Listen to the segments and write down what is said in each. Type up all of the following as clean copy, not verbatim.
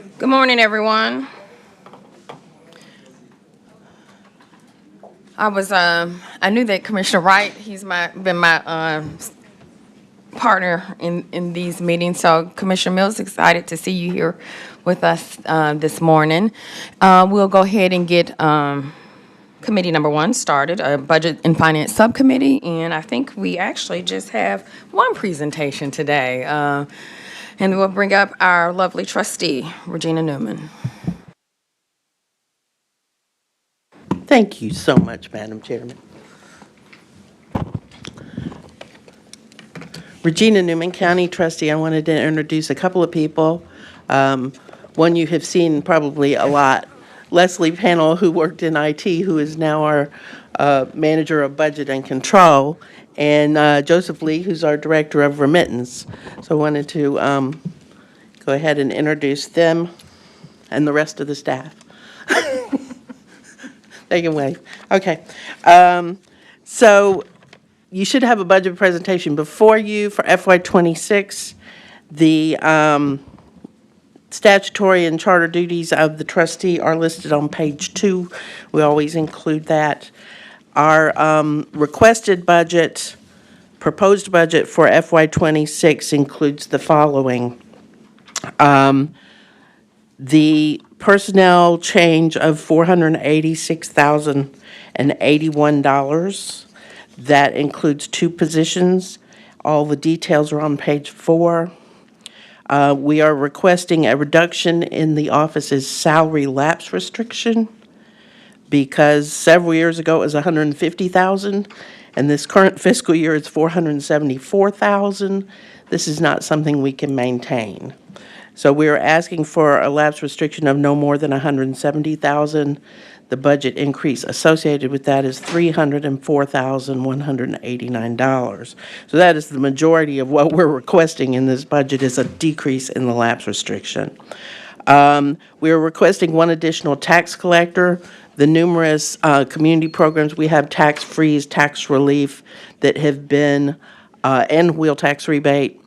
Good morning, everyone. I knew that Commissioner Wright, he's been my partner in these meetings. So Commissioner Mills, excited to see you here with us this morning. We'll go ahead and get committee number one started, a Budget and Finance Subcommittee, and I think we actually just have one presentation today. And we'll bring up our lovely trustee, Regina Newman. Thank you so much, Madam Chairman. Regina Newman, County Trustee. I wanted to introduce a couple of people. One you have seen probably a lot, Leslie Pannell, who worked in IT, who is now our Manager of Budget and Control, and Joseph Lee, who's our Director of Remittance. So I wanted to go ahead and introduce them and the rest of the staff. They can wave. Okay. So you should have a budget presentation before you for FY26. The statutory and charter duties of the trustee are listed on page 2. We always include that. Our requested budget, proposed budget for FY26 includes the following. The personnel change of $486,081. That includes 2 positions. All the details are on page 4. We are requesting a reduction in the office's salary lapse restriction because several years ago it was $150,000, and this current fiscal year it's $474,000. This is not something we can maintain. So we are asking for a lapse restriction of no more than $170,000. The budget increase associated with that is $304,189. So that is the majority of what we're requesting in this budget is a decrease in the lapse restriction. We are requesting one additional tax collector. The numerous community programs we have, tax freeze, tax relief that have been, and wheel tax rebate.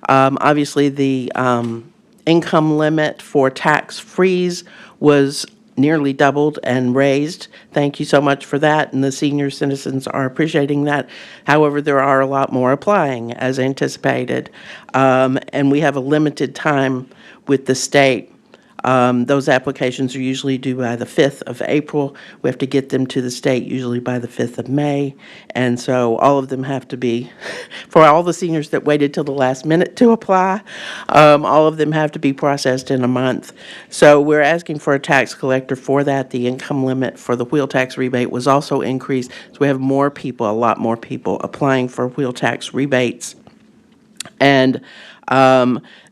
Obviously, the income limit for tax freeze was nearly doubled and raised. Thank you so much for that, and the senior citizens are appreciating that. However, there are a lot more applying as anticipated, and we have a limited time with the state. Those applications are usually due by the 5th of April. We have to get them to the state usually by the 5th of May. And so all of them have to be, for all the seniors that waited till the last minute to apply, all of them have to be processed in a month. So we're asking for a tax collector for that. The income limit for the wheel tax rebate was also increased. So we have more people, a lot more people applying for wheel tax rebates. And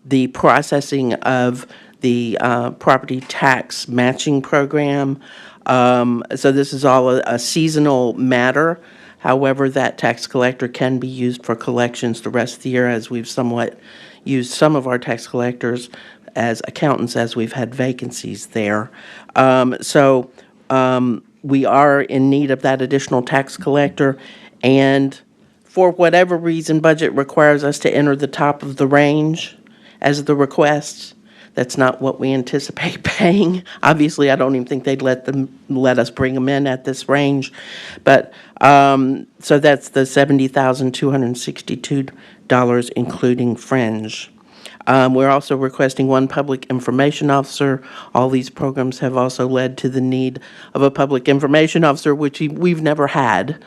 the processing of the property tax matching program. So this is all a seasonal matter. However, that tax collector can be used for collections the rest of the year, as we've somewhat used some of our tax collectors as accountants as we've had vacancies there. We are in need of that additional tax collector, and for whatever reason, budget requires us to enter the top of the range as the request. That's not what we anticipate paying. Obviously, I don't even think they'd let us bring them in at this range. But so that's the $70,262, including fringe. We're also requesting one public information officer. All these programs have also led to the need of a public information officer, which we've never had.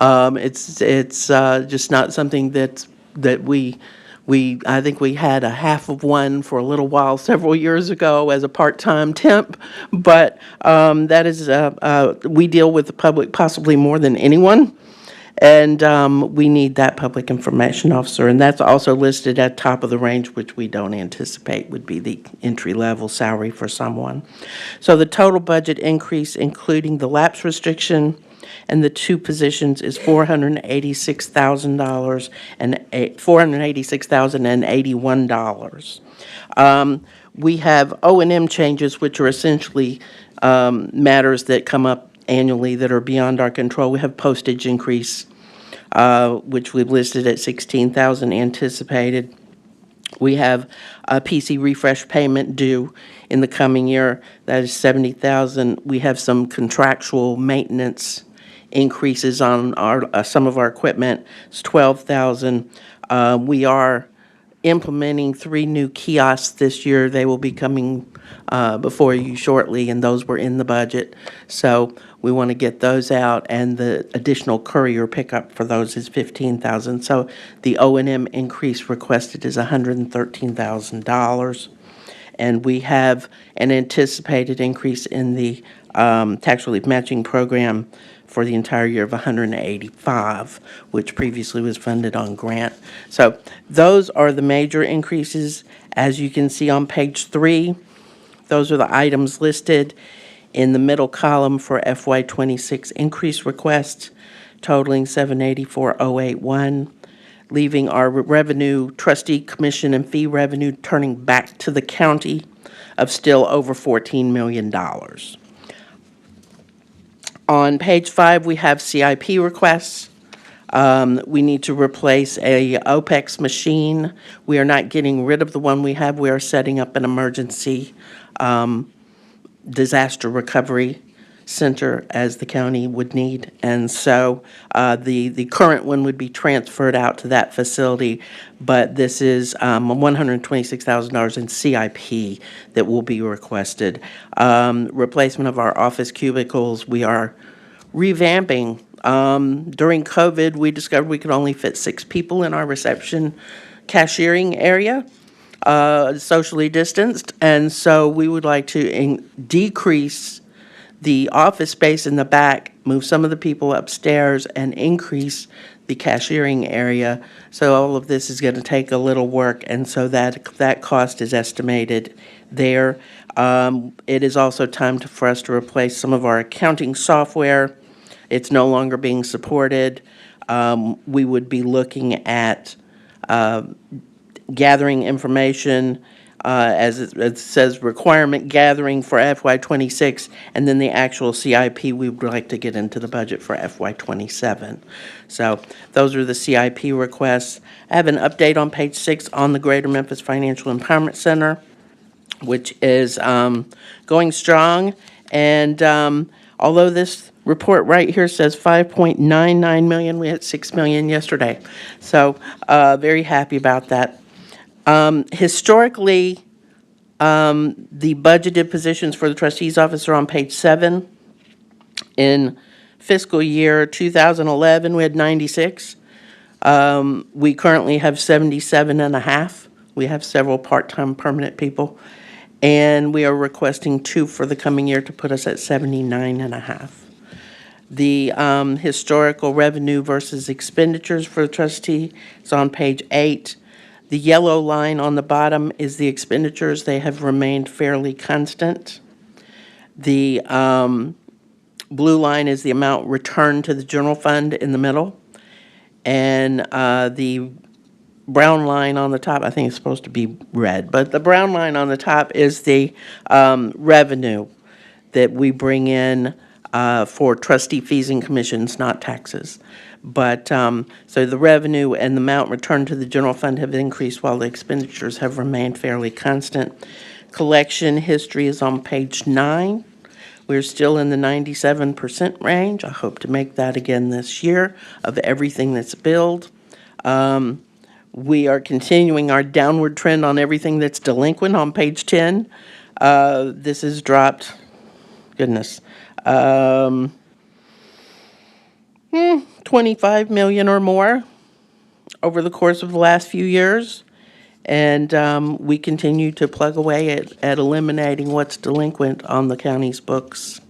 It's just not something that I think we had a half of one for a little while several years ago as a part-time temp, but that is, we deal with the public possibly more than anyone, and we need that public information officer, and that's also listed at top of the range, which we don't anticipate would be the entry-level salary for someone. So the total budget increase, including the lapse restriction, and the 2 positions is $486,000 and $486,081. We have O&M changes, which are essentially matters that come up annually that are beyond our control. We have postage increase, which we've listed at $16,000 anticipated. We have a PC refresh payment due in the coming year. That is $70,000. We have some contractual maintenance increases on some of our equipment. It's $12,000. We are implementing 3 new kiosks this year. They will be coming before you shortly, and those were in the budget. So we want to get those out, and the additional courier pickup for those is $15,000. So the O&M increase requested is $113,000. And we have an anticipated increase in the tax relief matching program for the entire year of 185, which previously was funded on grant. So those are the major increases. As you can see on page 3, those are the items listed in the middle column for FY26 increase requests totaling $784,081, leaving our revenue, trustee commission and fee revenue turning back to the county of still over $14 million. On page 5, we have CIP requests. We need to replace a OPEX machine. We are not getting rid of the one we have. We are setting up an emergency disaster recovery center as the county would need. And so the current one would be transferred out to that facility, but this is $126,000 in CIP that will be requested. Replacement of our office cubicles, we are revamping. During COVID, we discovered we could only fit 6 people in our reception cashiering area, socially distanced, and so we would like to decrease the office space in the back, move some of the people upstairs, and increase the cashiering area. So all of this is going to take a little work, and so that cost is estimated there. It is also time for us to replace some of our accounting software. It's no longer being supported. We would be looking at gathering information, as it says, requirement gathering for FY26, and then the actual CIP we would like to get into the budget for FY27. So those are the CIP requests. I have an update on page 6 on the Greater Memphis Financial Empowerment Center, which is going strong. And although this report right here says 5.99 million, we had 6 million yesterday. So very happy about that. Historically, the budgeted positions for the trustee's office are on page 7. In fiscal year 2011, we had 96. We currently have 77 and a half. We have several part-time permanent people. And we are requesting 2 for the coming year to put us at 79 and a half. The historical revenue versus expenditures for the trustee is on page 8. The yellow line on the bottom is the expenditures. They have remained fairly constant. The blue line is the amount returned to the general fund in the middle. And the brown line on the top, I think it's supposed to be red, but the brown line on the top is the revenue that we bring in for trustee fees and commissions, not taxes. But so the revenue and the amount returned to the general fund have increased while the expenditures have remained fairly constant. Collection history is on page 9. We're still in the 97% range. I hope to make that again this year of everything that's billed. We are continuing our downward trend on everything that's delinquent on page 10. This has dropped, goodness, 25 million or more over the course of the last few years. And we continue to plug away at eliminating what's delinquent on the county's books.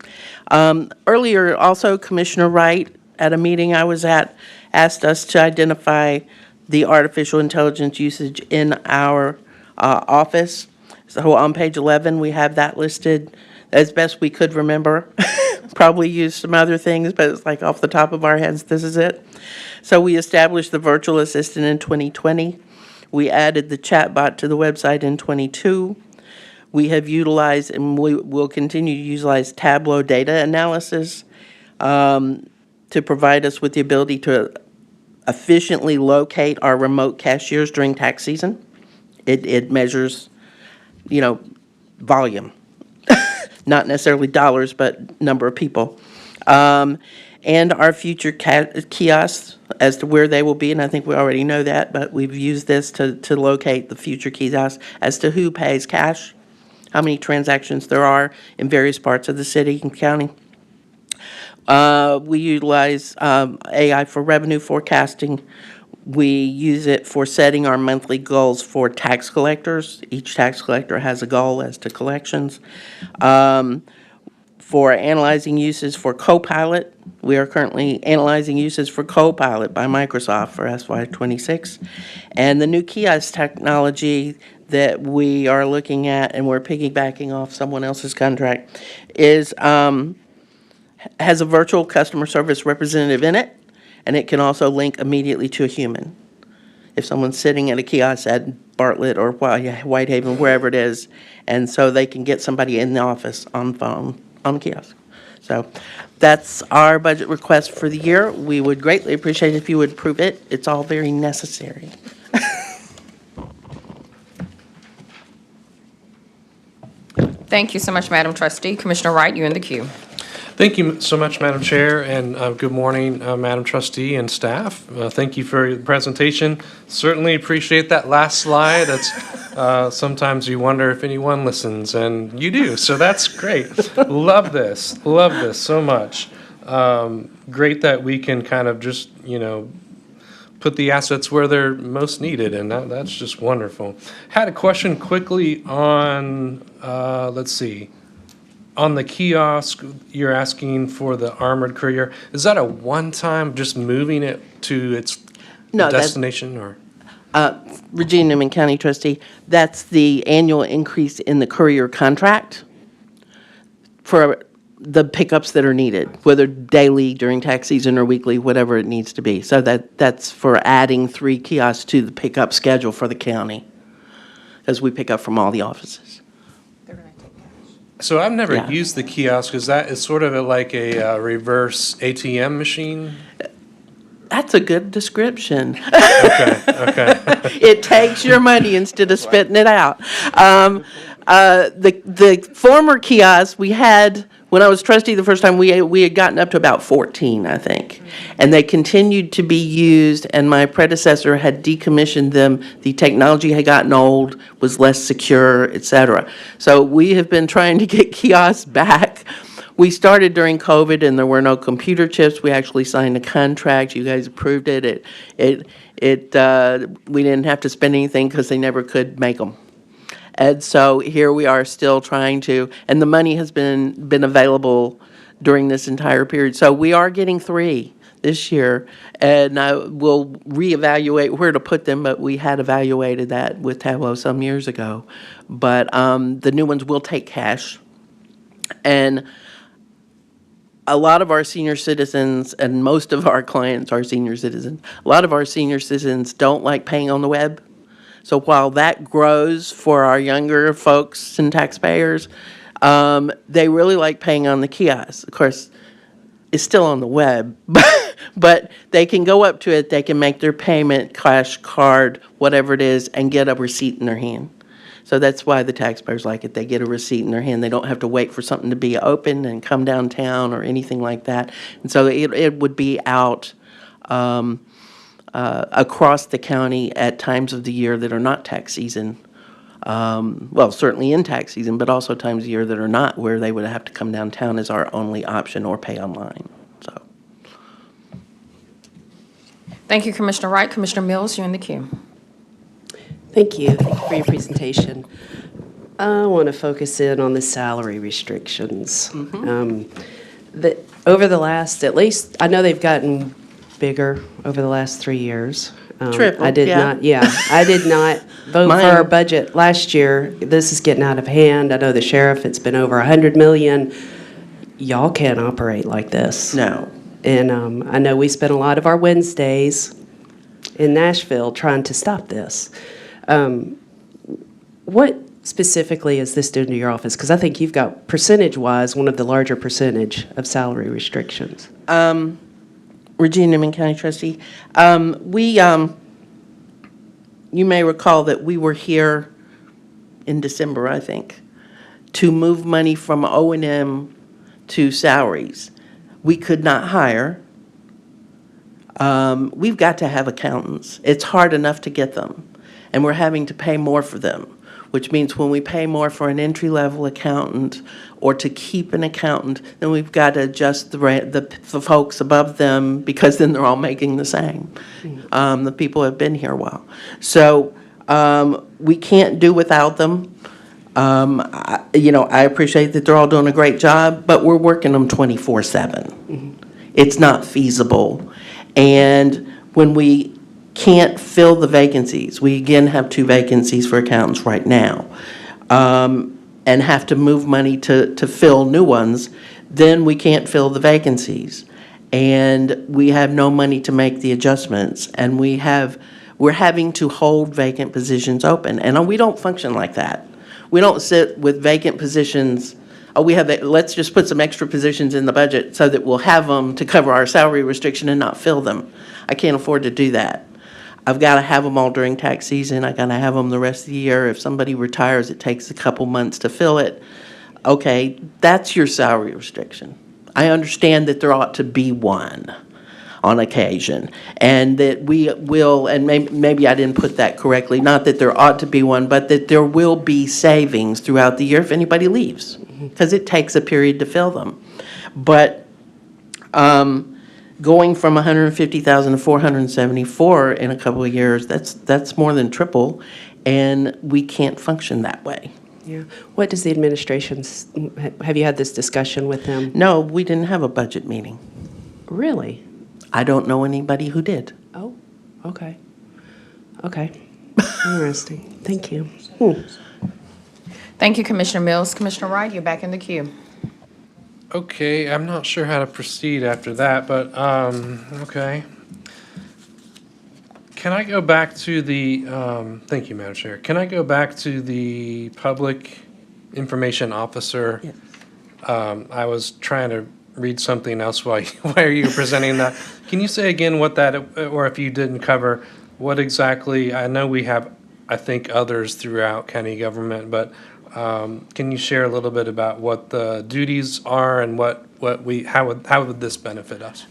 Earlier, also, Commissioner Wright, at a meeting I was at, asked us to identify the artificial intelligence usage in our office. So on page 11, we have that listed as best we could remember. Probably used some other things, but it's like off the top of our heads, this is it. So we established the virtual assistant in 2020. We added the chatbot to the website in 22. We have utilized, and we will continue to utilize Tableau data analysis to provide us with the ability to efficiently locate our remote cashiers during tax season It measures, volume, not necessarily dollars, but number of people. And our future kiosks as to where they will be, and I think we already know that, but we've used this to locate the future kiosks as to who pays cash, how many transactions there are in various parts of the city and county. We utilize AI for revenue forecasting. We use it for setting our monthly goals for tax collectors. Each tax collector has a goal as to collections. For analyzing uses for Copilot, we are currently analyzing uses for Copilot by Microsoft for FY26. And the new kiosk technology that we are looking at, and we're piggybacking off someone else's contract, is has a virtual customer service representative in it, and it can also link immediately to a human. If someone's sitting at a kiosk at Bartlett or Whitehaven, wherever it is, and so they can get somebody in the office on phone, on the kiosk. So that's our budget request for the year. We would greatly appreciate it if you would approve it. It's all very necessary. Thank you so much, Madam Trustee. Commissioner Wright, you're in the queue. Thank you so much, Madam Chair, and good morning, Madam Trustee and staff. Thank you for your presentation. Certainly appreciate that last slide. That's sometimes you wonder if anyone listens, and you do, so that's great. Love this so much. Great that we can kind of just, put the assets where they're most needed, and that's just wonderful. Had a question quickly on, let's see. On the kiosk, you're asking for the armored courier. Is that a one-time, just moving it to its destination, or? Regina Newman, County Trustee, that's the annual increase in the courier contract for the pickups that are needed, whether daily, during tax season, or weekly, whatever it needs to be. So that's for adding 3 kiosks to the pickup schedule for the county, as we pick up from all the offices. So I've never Yeah. used the kiosk. Is that sort of like a reverse ATM machine? That's a good description. Okay. It takes your money instead of spitting it out. The former kiosks we had, when I was trustee the first time, we had gotten up to about 14, I think. And they continued to be used, and my predecessor had decommissioned them. The technology had gotten old, was less secure, et cetera. So we have been trying to get kiosks back. We started during COVID, and there were no computer chips. We actually signed a contract. You guys approved it. We didn't have to spend anything because they never could make them. And so here we are still trying to, and the money has been available during this entire period. So we are getting 3 this year, and we'll reevaluate where to put them, but we had evaluated that with Tableau some years ago. But the new ones will take cash. And a lot of our senior citizens, and most of our clients are senior citizens, a lot of our senior citizens don't like paying on the web. So while that grows for our younger folks and taxpayers, they really like paying on the kiosk. Of course, it's still on the web, but they can go up to it, they can make their payment, cash, card, whatever it is, and get a receipt in their hand. So that's why the taxpayers like it. They get a receipt in their hand. They don't have to wait for something to be open and come downtown or anything like that. And so it would be out across the county at times of the year that are not tax season. Well, certainly in tax season, but also times of year that are not, where they would have to come downtown as our only option or pay online. So, Thank you, Commissioner Wright. Commissioner Mills, you're in the queue. Thank you. Thank you for your presentation. I want to focus in on the salary restrictions. Over the last, at least, I know they've gotten bigger over the last 3 years. Triple, I did yeah. not, yeah, I did not vote for our budget last year. This is getting out of hand. I know the sheriff, it's been over 100 million. Y'all can't operate like this. no. And I know we spent a lot of our Wednesdays in Nashville trying to stop this. What specifically is this doing to your office? Because I think you've got, percentage-wise, one of the larger percentage of salary restrictions. Regina Newman, County Trustee. you may recall that we were here in December, I think, to move money from O&M to salaries. We could not hire. We've got to have accountants. It's hard enough to get them, and we're having to pay more for them, which means when we pay more for an entry-level accountant or to keep an accountant, then we've got to adjust the folks above them, because then they're all making the same. The people have been here a while. So we can't do without them. I appreciate that they're all doing a great job, but we're working them 24/7. It's not feasible. And when we can't fill the vacancies, we again have 2 vacancies for accountants right now, and have to move money to fill new ones, then we can't fill the vacancies. And we have no money to make the adjustments, and we're having to hold vacant positions open. And we don't function like that. We don't sit with vacant positions, let's just put some extra positions in the budget so that we'll have them to cover our salary restriction and not fill them. I can't afford to do that. I've got to have them all during tax season. I got to have them the rest of the year. If somebody retires, it takes a couple months to fill it. Okay, that's your salary restriction. I understand that there ought to be one on occasion, and that we will, and maybe I didn't put that correctly, not that there ought to be one, but that there will be savings throughout the year if anybody leaves, because it takes a period to fill them. But going from 150,000 to 474 in a couple of years, that's more than triple, and we can't function that way. Yeah. What does the administration, have you had this discussion with them? No, we didn't have a budget meeting. Really? I don't know anybody who did. Oh, okay. Okay. Interesting. Thank you. Thank you, Commissioner Mills. Commissioner Wright, you're back in the queue. Okay, I'm not sure how to proceed after that, but, okay. Can I go back to the, thank you, Madam Chair. Can I go back to the Public Information Officer? Yes. I was trying to read something else while you were presenting that. Can you say again what that, or if you didn't cover, what exactly, I know we have, I think, others throughout county government, but can you share a little bit about what the duties are and how would this benefit us?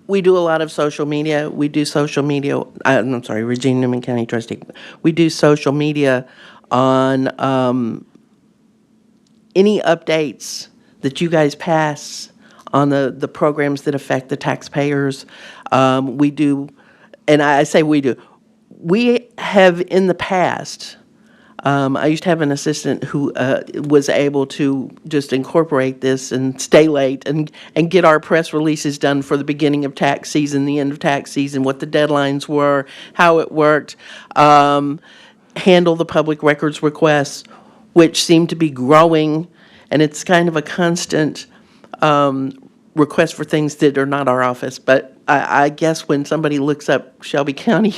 We do a lot of social media. We do social media, I'm sorry, Regina Newman County Trustee. We do social media on any updates that you guys pass on the programs that affect the taxpayers. We do, and I say we do, we have in the past, I used to have an assistant who was able to just incorporate this and stay late and get our press releases done for the beginning of tax season, the end of tax season, what the deadlines were, how it worked, handle the public records requests, which seem to be growing, and it's kind of a constant request for things that are not our office. But I guess when somebody looks up Shelby County,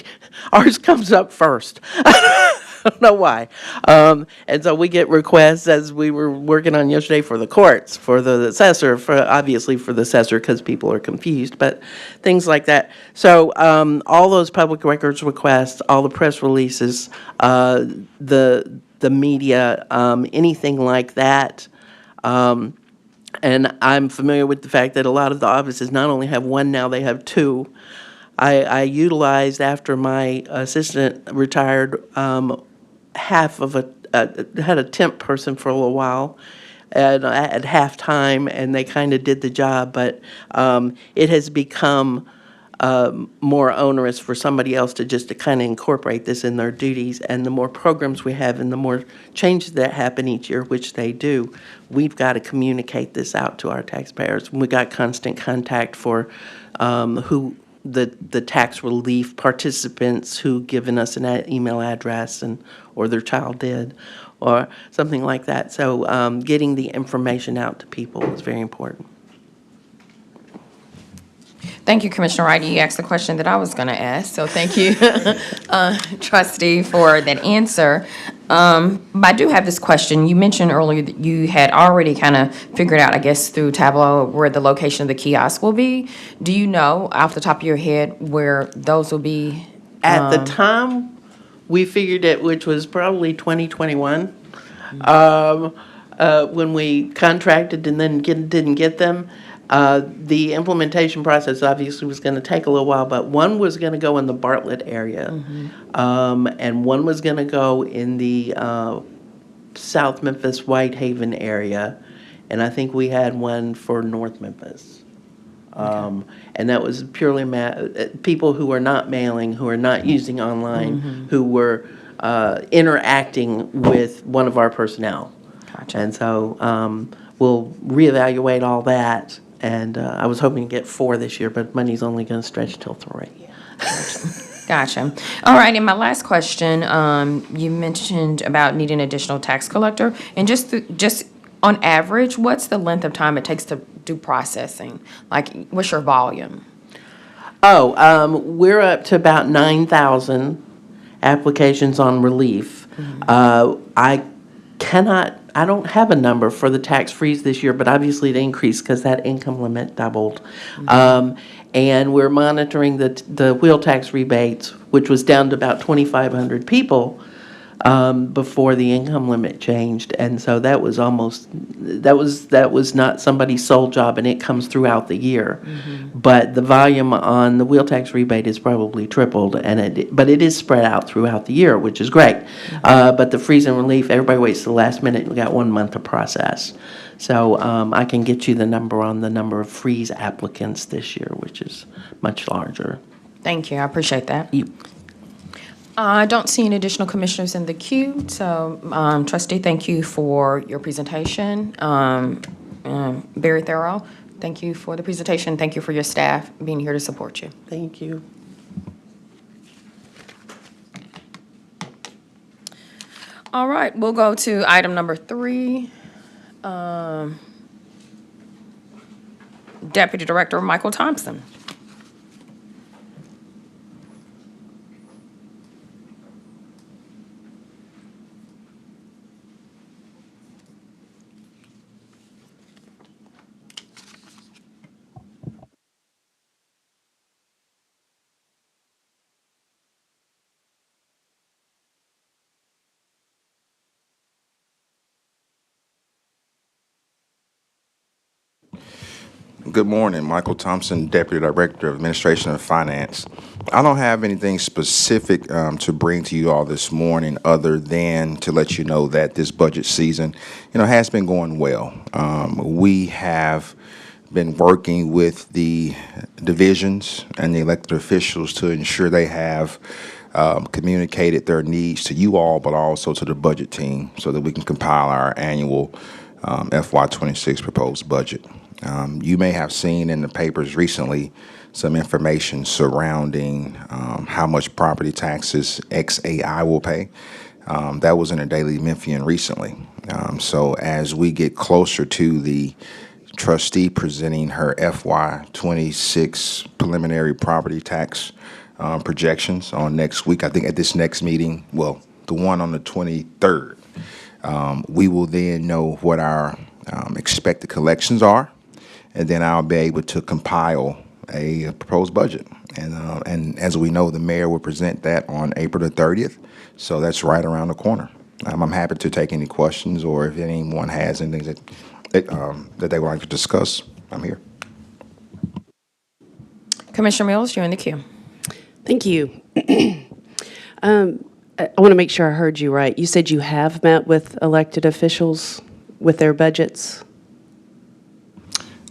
ours comes up first. I don't know why. And so we get requests, as we were working on yesterday, for the courts, for the assessor, obviously for the assessor because people are confused, but things like that. So all those public records requests, all the press releases, the media, anything like that. And I'm familiar with the fact that a lot of the offices not only have one now, they have 2. I utilized, after my assistant retired, half of had a temp person for a little while at halftime, and they kind of did the job, but it has become more onerous for somebody else to kind of incorporate this in their duties. And the more programs we have and the more changes that happen each year, which they do, we've got to communicate this out to our taxpayers. We got constant contact for who the tax relief participants who given us an email address or their child did, or something like that. So getting the information out to people is very important. Thank you, Commissioner Wright. You asked the question that I was going to ask, so thank you, Trustee, for that answer. But I do have this question. You mentioned earlier that you had already kind of figured out, I guess, through Tableau where the location of the kiosk will be. Do you know, off the top of your head, where those will be? At the time We figured it, which was probably 2021, when we contracted and then didn't get them. The implementation process obviously was going to take a little while, but one was going to go in the Bartlett area, and one was going to go in the South Memphis, Whitehaven area, and I think we had one for North Memphis. And that was purely people who are not mailing, who are not using online, who were interacting with one of our personnel. Gotcha. And so we'll reevaluate all that. And I was hoping to get 4 this year, but money's only going to stretch till 3. Gotcha. All right, and my last question, you mentioned about needing additional tax collector, and just on average, what's the length of time it takes to do processing? Like, what's your volume? We're up to about 9,000 applications on relief. I don't have a number for the tax freeze this year, but obviously it increased because that income limit doubled. And we're monitoring the wheel tax rebates, which was down to about 2,500 people before the income limit changed. And so that was not somebody's sole job, and it comes throughout the year. But the volume on the wheel tax rebate is probably tripled, but it is spread out throughout the year, which is great. But the freeze and relief, everybody waits to the last minute, and we got 1 month to process. So I can get you the number on the number of freeze applicants this year, which is much larger. Thank you, I appreciate that. I don't see any additional commissioners in the queue, so trustee, thank you for your presentation. Very thorough. Thank you for the presentation. Thank you for your staff being here to support you. Thank you. All right, we'll go to item number 3. Deputy Director Michael Thompson. Good morning, Michael Thompson, Deputy Director of Administration and Finance. I don't have anything specific to bring to you all this morning other than to let you know that this budget season, has been going well. We have been working with the divisions and the elected officials to ensure they have communicated their needs to you all, but also to the budget team so that we can compile our annual FY26 proposed budget. You may have seen in the papers recently some information surrounding how much property taxes XAI will pay. That was in a Daily Memphian recently. So as we get closer to the trustee presenting her FY26 preliminary property tax projections on next week, I think at this next meeting, well, the one on the 23rd, we will then know what our expected collections are. And then I'll be able to compile a proposed budget. And as we know, the mayor will present that on April the 30th. So that's right around the corner. I'm happy to take any questions, or if anyone has anything that they would like to discuss, I'm here. Commissioner Mills, you're in the queue. Thank you. I want to make sure I heard you right. You said you have met with elected officials with their budgets?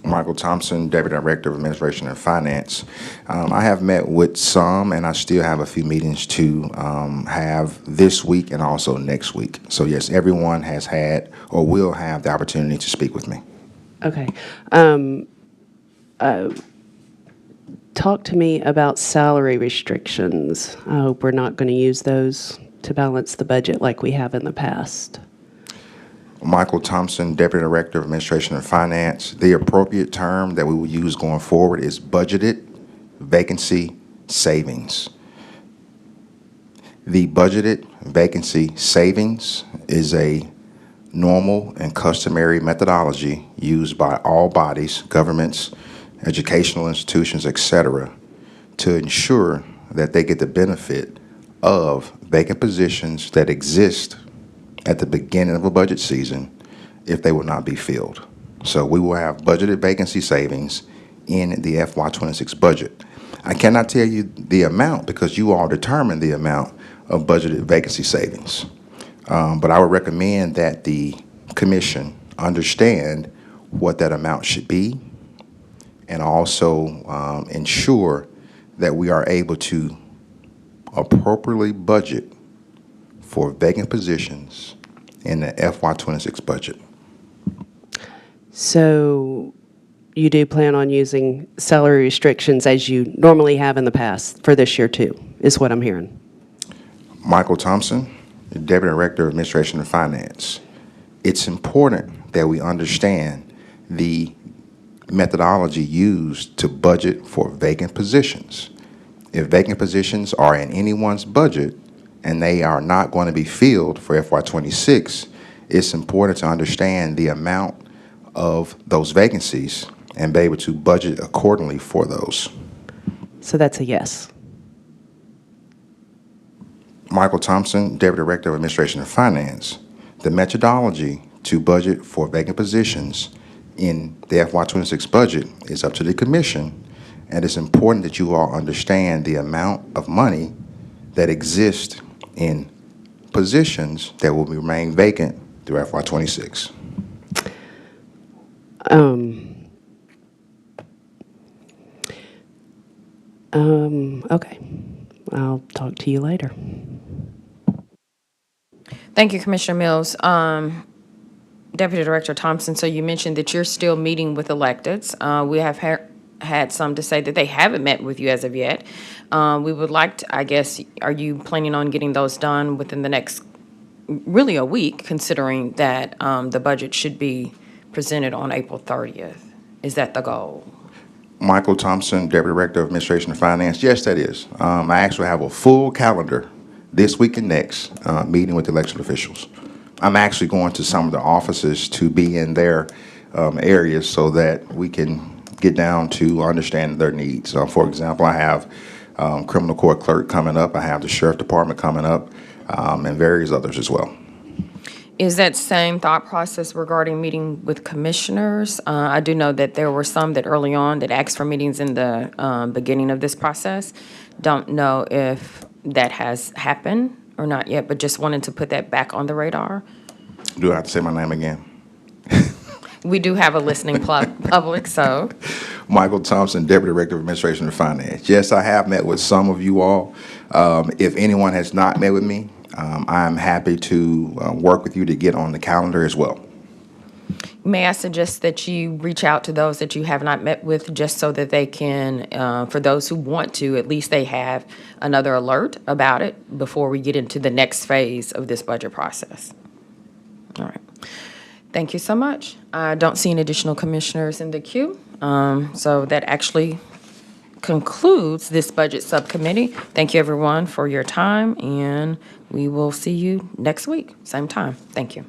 Michael Thompson, Deputy Director of Administration and Finance. I have met with some, and I still have a few meetings to have this week and also next week. So yes, everyone has had or will have the opportunity to speak with me. Okay. Talk to me about salary restrictions. I hope we're not going to use those to balance the budget like we have in the past. Michael Thompson, Deputy Director of Administration and Finance. The appropriate term that we will use going forward is budgeted vacancy savings. The budgeted vacancy savings is a normal and customary methodology used by all bodies, governments, educational institutions, etc., to ensure that they get the benefit of vacant positions that exist at the beginning of a budget season if they will not be filled. So we will have budgeted vacancy savings in the FY26 budget. I cannot tell you the amount because you all determine the amount of budgeted vacancy savings. But I would recommend that the commission understand what that amount should be and also ensure that we are able to appropriately budget for vacant positions in the FY26 budget. So you do plan on using salary restrictions as you normally have in the past for this year too, is what I'm hearing. Michael Thompson, the Deputy Director of Administration and Finance. It's important that we understand the methodology used to budget for vacant positions. If vacant positions are in anyone's budget and they are not going to be filled for FY26, it's important to understand the amount of those vacancies and be able to budget accordingly for those. So that's a yes. Michael Thompson, Deputy Director of Administration and Finance. The methodology to budget for vacant positions in the FY26 budget is up to the commission, and it's important that you all understand the amount of money that exists in positions that will remain vacant through FY26. Okay. I'll talk to you later. Thank you, Commissioner Mills. Deputy Director Thompson, so you mentioned that you're still meeting with electeds. We have had some to say that they haven't met with you as of yet. We would like to, I guess, are you planning on getting those done within the next, really a week, considering that the budget should be presented on April 30th? Is that the goal? Michael Thompson, Deputy Director of Administration and Finance. Yes, that is. I actually have a full calendar this week and next, meeting with election officials. I'm actually going to some of the offices to be in their areas so that we can get down to understand their needs. For example, I have criminal court clerk coming up. I have the sheriff department coming up, and various others as well. Is that same thought process regarding meeting with commissioners? I do know that there were some that early on that asked for meetings in the beginning of this process. Don't know if that has happened or not yet, but just wanted to put that back on the radar. Do I have to say my name again? We do have a listening public, so. Michael Thompson, Deputy Director of Administration and Finance. Yes, I have met with some of you all. If anyone has not met with me, I'm happy to work with you to get on the calendar as well. May I suggest that you reach out to those that you have not met with, just so that they can, for those who want to, at least they have another alert about it before we get into the next phase of this budget process. All right. Thank you so much. I don't see any additional commissioners in the queue, so that actually concludes this budget subcommittee. Thank you, everyone, for your time, and we will see you next week, same time. Thank you.